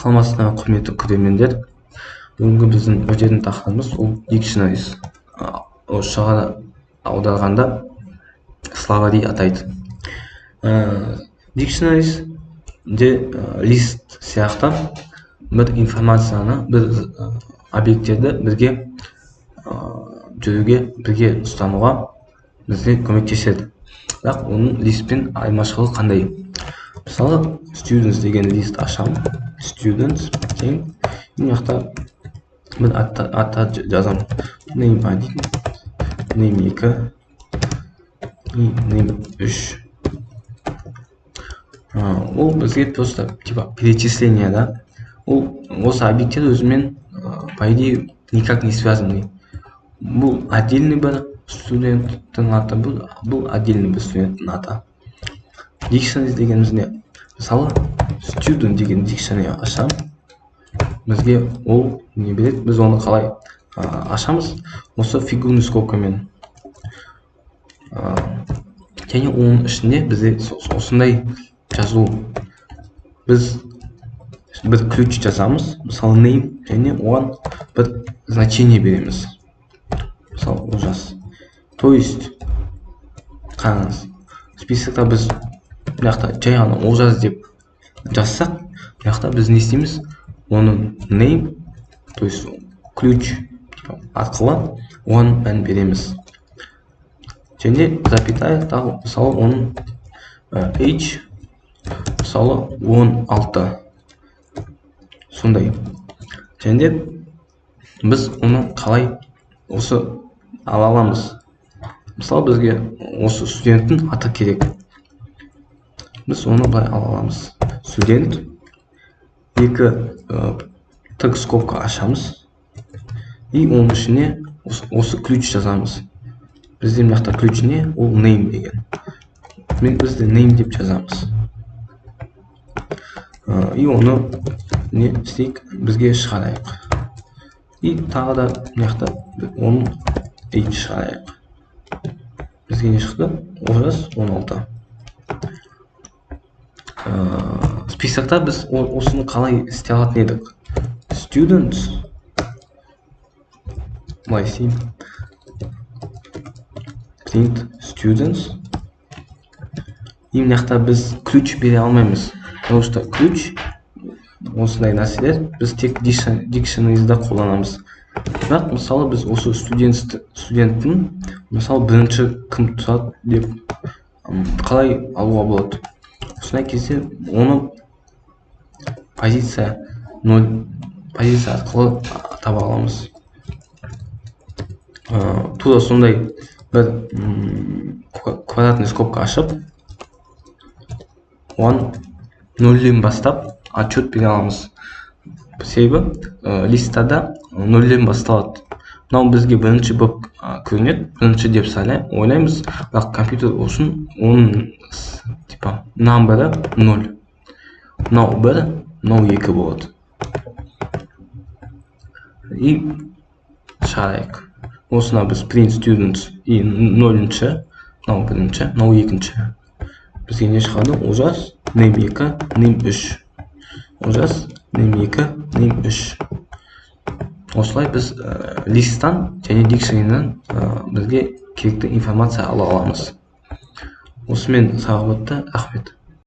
Саламатсыздар құрметті көрермендер. Бүгінгі біздің өтетін тақырыбымыз ол dictionaries. Орысшаға аударғанда словари атайды. Dictionaries де лист сияқты бір информацияны, бір объекттерді бірге жүруге, бірге ұстануға бізге көмектеседі. Бірақ оның листпен айырмашылығы қандай? Мысалы, students деген лист ашамын. Students тең мына жақта бір аты жазамын. Name 1, name 2 и name 3. Ол бізге просто типа перечисление, да? Ол осы объекттер өзімен по идее никак не связаны. Бұл отдельный бір студенттің аты, бұл отдельный бір студенттің аты. Dictionaries дегеніміз не? Мысалы, student деген dictionary ашамын. Бізге ол не береді? Біз оны қалай ашамыз? Осы фигурный скобкамен. Және оның ішінде бізде осындай жазу. Біз бір ключ жазамыз. Мысалы, name, және оған бір значение береміз. Мысалы, ужас. То есть, қараңыз, списокта біз мына жай ғана олжас деп жазсақ, мына біз не істейміз? Оның name, то есть ключ арқылы оған мән береміз. Және запятая тағы, мысалы, оның age, мысалы, 16. Сондай. Және біз оны қалай осы ала аламыз? Мысалы, бізге осы студенттің аты керек. Біз оны былай ала аламыз. Студент, екі тік скобка ашамыз. И оның ішіне осы ключ жазамыз. Бізде мына жақта ключ не? Ол name деген. Бізде name деп жазамыз. И оны не істейік? Бізге шығарайық. И тағы да мына жақта оның age шығарайық. Бізге не шықты? Олжас 16. Списокта біз осыны қалай істей алатын едік? Students, былай істеймін. Print students. И мына жақта біз ключ бере алмаймыз. Потому что ключ, осындай нәрселер біз тек dictionary'да қолданамыз. Бірақ, мысалы, біз осы студенттің, мысалы, бірінші кім тұрады деп қалай алуға болады? Осындай кезде оны позиция 0 позиция арқылы таба аламыз. Тура сондай бір квадратный скобка ашып, оған 0-ден бастап отчет бере аламыз. Себебі листада 0-ден басталады. Мынау бізге бірінші болып көрінеді, бірінші деп ойлаймыз, бірақ компьютер болсын, оның типа number'ы 0. Мынау 1, мынау 2 болады. И шығарайық. Осына біз print students и 0-ші, мынау 1-ші, мынау 2-ші. Бізге не шығады? Олжас, name 2, name 3. Олжас, name 2, name 3. Осылай біз листтан және дикшенерден бізге керекті информация ала аламыз. Осымен сау болыңыздар, рахмет.